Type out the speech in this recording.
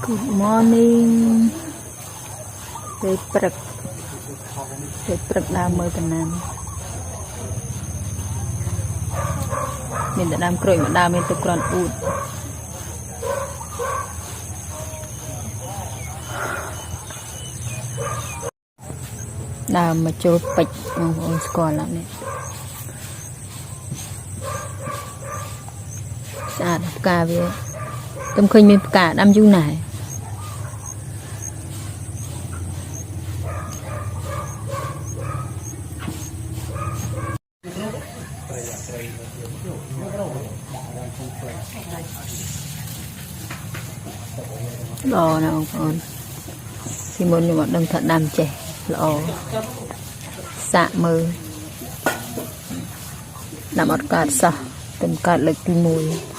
Good morning ពេលព្រឹកដើមមើលតំណាំមានតែដើមក្រូចមួយដើមមានទឹកក្រាន់អ៊ូតដើមមកចូលពេជ្របងប្អូនស្គាល់ហ្នឹងស្អាតផ្កាវាខ្ញុំឃើញមានផ្កាដាំយូរណាស់ល្អណាស់បងប្អូនពីមុនខ្ញុំអត់ដឹងថាដាំចេះល្អសាកមើលដាំអត់កើតសោះតែកើតលើកទី1